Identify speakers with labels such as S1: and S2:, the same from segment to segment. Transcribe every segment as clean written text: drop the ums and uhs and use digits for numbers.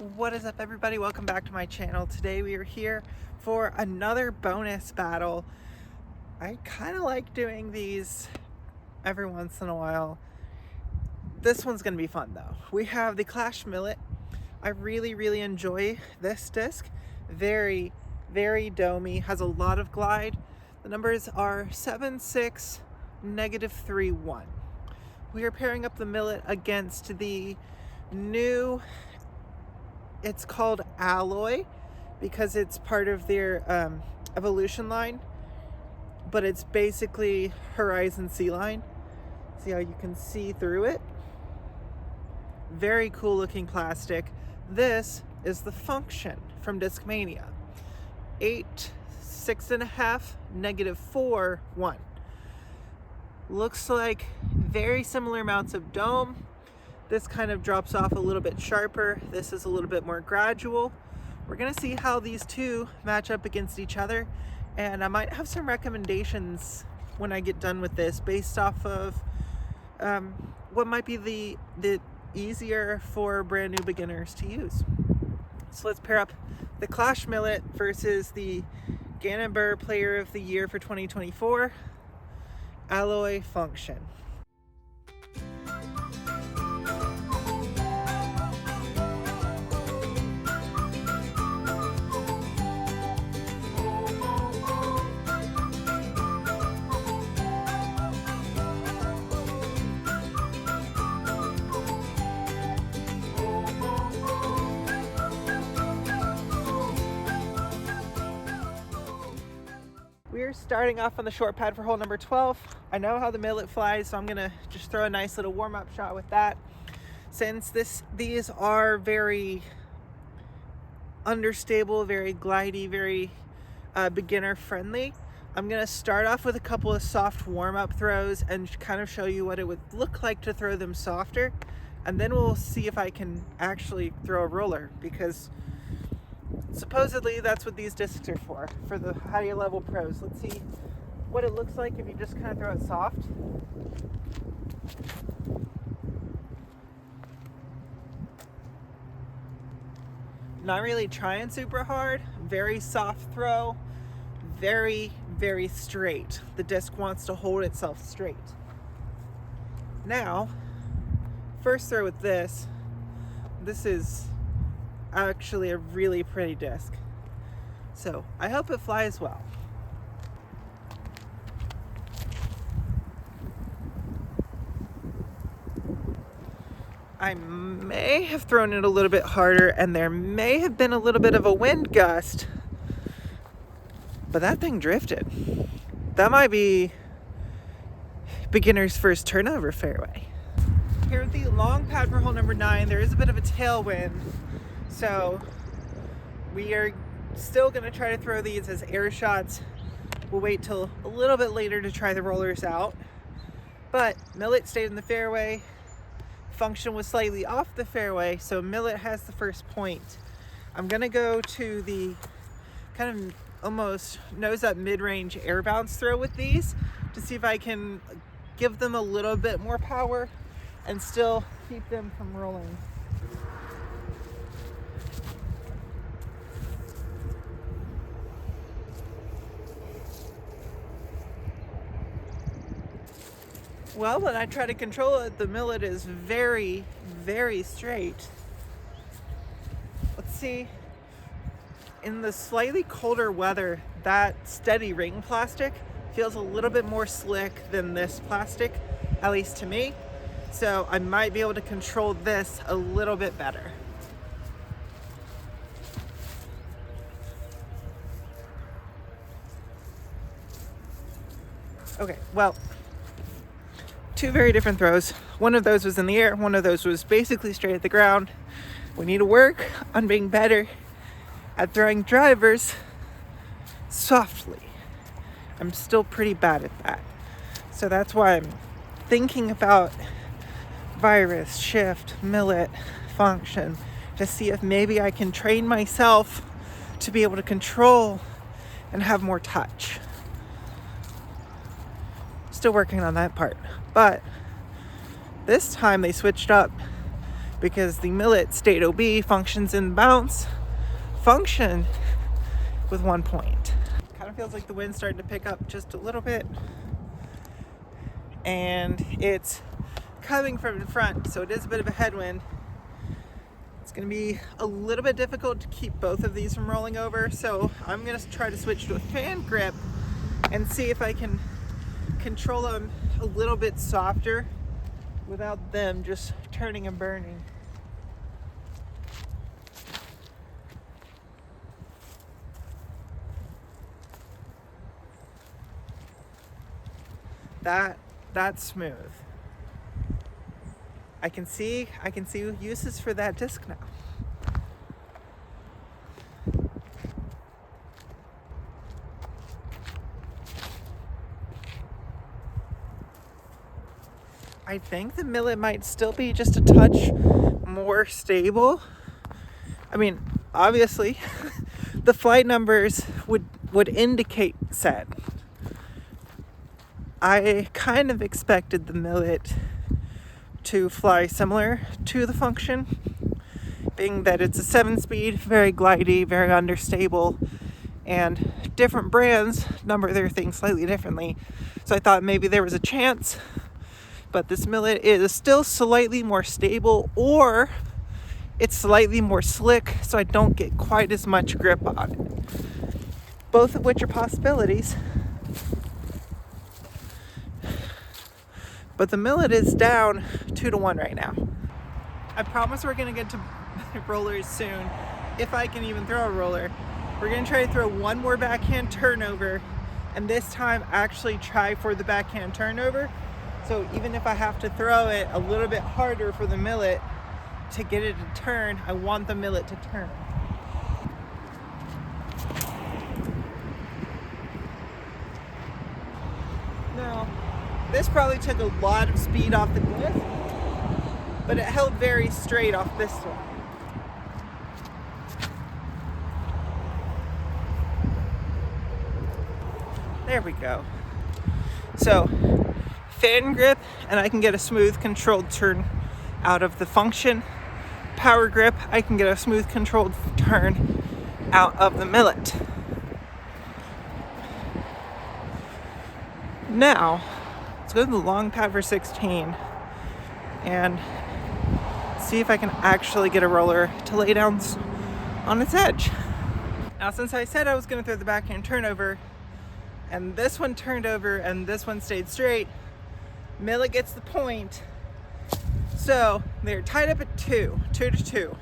S1: What is up, everybody? Welcome back to my channel. Today we are here for another bonus battle. I kind of like doing these every once in a while. This one's going to be fun though. We have the Clash Millet. I really enjoy this disc. Very domey, has a lot of glide. The numbers are 7, 6, -3, 1. We are pairing up the Millet against the new, it's called Alloy because it's part of their evolution line, but it's basically Horizon Sea line. See how you can see through it? Very cool looking plastic. This is the Function from Discmania. 8, 6.5, -4, 1. Looks like very similar amounts of dome. This kind of drops off a little bit sharper. This is a little bit more gradual. We're gonna see how these two match up against each other, and I might have some recommendations when I get done with this based off of what might be the easier for brand new beginners to use. So let's pair up the Clash Millet versus the Gannon Player of the Year for 2024, Alloy Function. We're starting off on the short pad for hole number 12. I know how the Millet flies, so I'm gonna just throw a nice little warm-up shot with that. Since these are very understable, very glidey, very beginner friendly, I'm gonna start off with a couple of soft warm-up throws and kind of show you what it would look like to throw them softer, and then we'll see if I can actually throw a roller, because supposedly that's what these discs are for the higher level pros. Let's see what it looks like if you just kind of throw it soft. Not really trying super hard, very soft throw, very straight. The disc wants to hold itself straight. Now, first throw with this is actually a really pretty disc, so I hope it flies well. I may have thrown it a little bit harder and there may have been a little bit of a wind gust, but that thing drifted. That might be beginner's first turnover fairway. Here at the long pad for hole number 9, there is a bit of a tailwind, so we are still going to try to throw these as air shots. We'll wait till a little bit later to try the rollers out. But Millet stayed in the fairway. Function was slightly off the fairway, so Millet has the first point. I'm going to go to the kind of almost nose up mid-range air bounce throw with these to see if I can give them a little bit more power and still keep them from rolling. Well, when I try to control it, the Millet is very straight. Let's see. In the slightly colder weather, that steady ring plastic feels a little bit more slick than this plastic, at least to me. So I might be able to control this a little bit better. Okay, well, two very different throws. One of those was in the air, one of those was basically straight at the ground. We need to work on being better at throwing drivers softly. I'm still pretty bad at that. So that's why I'm thinking about Virus, Shift, Millet, Function, to see if maybe I can train myself to be able to control and have more touch. Still working on that part. But this time they switched up because the Millet state OB functions in bounce function with 1 point. Kind of feels like the wind's starting to pick up just a little bit, and it's coming from in front, so it is a bit of a headwind. It's going to be a little bit difficult to keep both of these from rolling over, so I'm going to try to switch to a fan grip and see if I can control them a little bit softer without them just turning and burning. That's smooth. I can see uses for that disc now. I think the Millet might still be just a touch more stable. I mean, obviously, the flight numbers would indicate set. I kind of expected the Millet to fly similar to the function, being that it's a 7-speed, very glidey, very understable, and different brands number their things slightly differently. So I thought maybe there was a chance, but this Millet is still slightly more stable, or it's slightly more slick, so I don't get quite as much grip on it. Both of which are possibilities. But the Millet is down 2-1 right now. I promise we're gonna get to rollers soon, if I can even throw a roller. We're gonna try to throw one more backhand turnover, and this time actually try for the backhand turnover. So even if I have to throw it a little bit harder for the Millet to get it to turn, I want the Millet to turn. Now, this probably took a lot of speed off the disc, but it held very straight off this one. There we go. So, fan grip, and I can get a smooth controlled turn out of the function. Power grip, I can get a smooth controlled turn out of the Millet. Now, let's go to the long pad for 16 and see if I can actually get a roller to lay down on its edge. Now, since I said I was going to throw the backhand turnover, and this one turned over and this one stayed straight, Millet gets the point. So they're tied up at 2-2.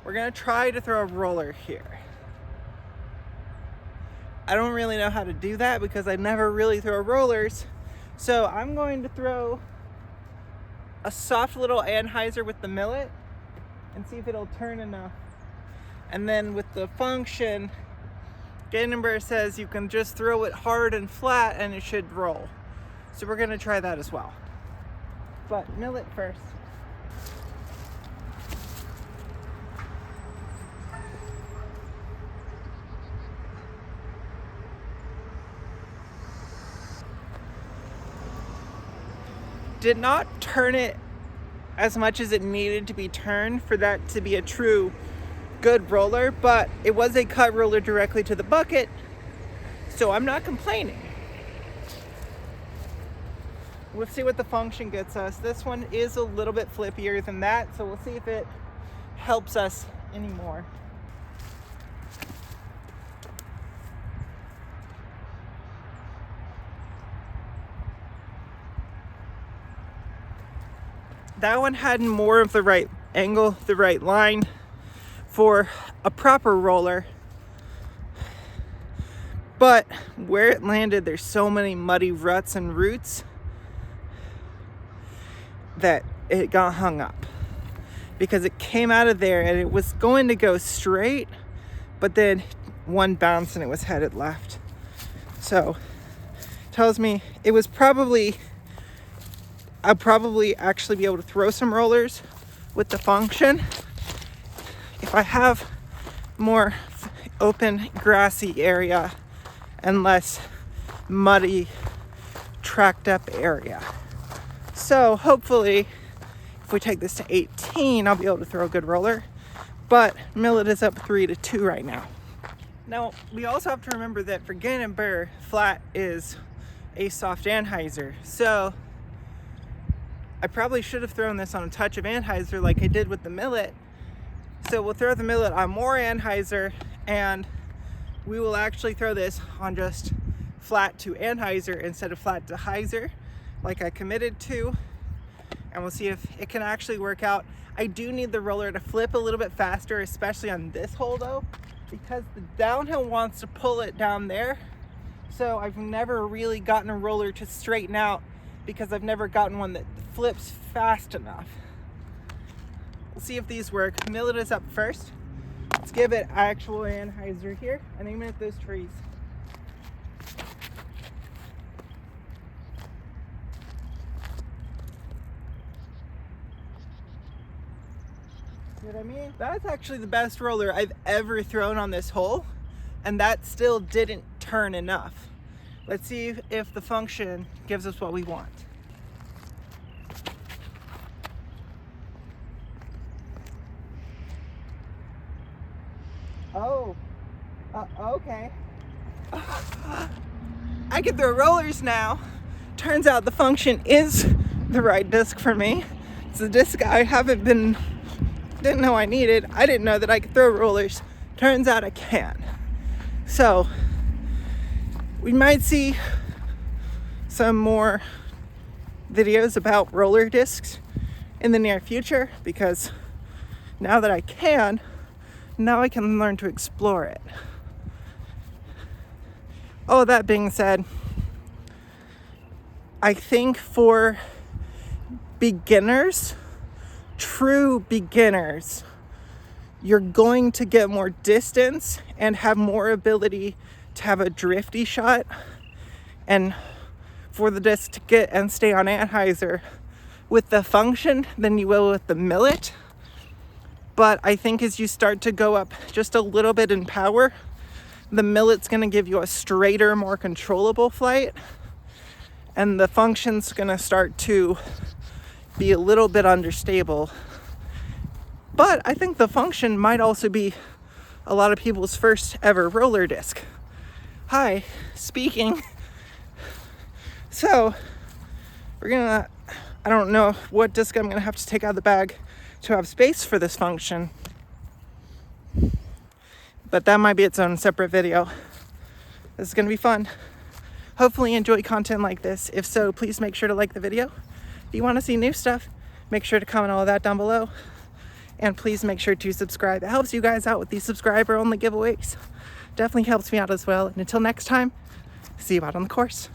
S1: We're going to try to throw a roller here. I don't really know how to do that because I never really throw rollers. So I'm going to throw a soft little anhyzer with the Millet and see if it'll turn enough. And then with the function, Gandenberg says you can just throw it hard and flat and it should roll. So we're gonna try that as well. But Millet first. Did not turn it as much as it needed to be turned for that to be a true good roller, but it was a cut roller directly to the bucket, so I'm not complaining. We'll see what the function gets us. This one is a little bit flippier than that, so we'll see if it helps us anymore. That one had more of the right angle, the right line for a proper roller. But where it landed, there's so many muddy ruts and roots that it got hung up. Because it came out of there and it was going to go straight, but then one bounce and it was headed left. So, tells me it was probably, I'll probably actually be able to throw some rollers with the function if I have more open grassy area and less muddy tracked up area. So hopefully if we take this to 18, 15, I'll be able to throw a good roller. But Millet is up 3-2 right now. Now, we also have to remember that for Gannon Burr, flat is a soft anhyzer. So I probably should have thrown this on a touch of anhyzer like I did with the Millet. So we'll throw the Millet on more anhyzer, and we will actually throw this on just flat to anhyzer instead of flat to hyzer like I committed to, and we'll see if it can actually work out. I do need the roller to flip a little bit faster, especially on this hole though, because the downhill wants to pull it down there. So I've never really gotten a roller to straighten out because I've never gotten one that flips fast enough. We'll see if these work. Millet is up first. Let's give it actual anhyzer here and aim it at those trees. See what I mean? That's actually the best roller I've ever thrown on this hole, and that still didn't turn enough. Let's see if the function gives us what we want. Oh, okay. I can throw rollers now. Turns out the function is the right disc for me. It's a disc I didn't know I needed. I didn't know that I could throw rollers. Turns out I can. So we might see some more videos about roller discs in the near future, because now that I can, now I can learn to explore it. Oh, that being said, I think for beginners, true beginners, you're going to get more distance and have more ability to have a drifty shot, and for the disc to get and stay on anhyzer with the function than you will with the Millet. But I think as you start to go up just a little bit in power, the Millet's going to give you a straighter, more controllable flight, and the function's going to start to be a little bit understable. But I think the function might also be a lot of people's first ever roller disc. Hi, speaking. So I don't know what disc I'm gonna have to take out of the bag to have space for this function, but that might be its own separate video. This is gonna be fun. Hopefully you enjoy content like this. If so, please make sure to like the video. If you want to see new stuff, make sure to comment all of that down below, and please make sure to subscribe. It helps you guys out with these subscriber only giveaways. Definitely helps me out as well. And until next time, see you out on the course.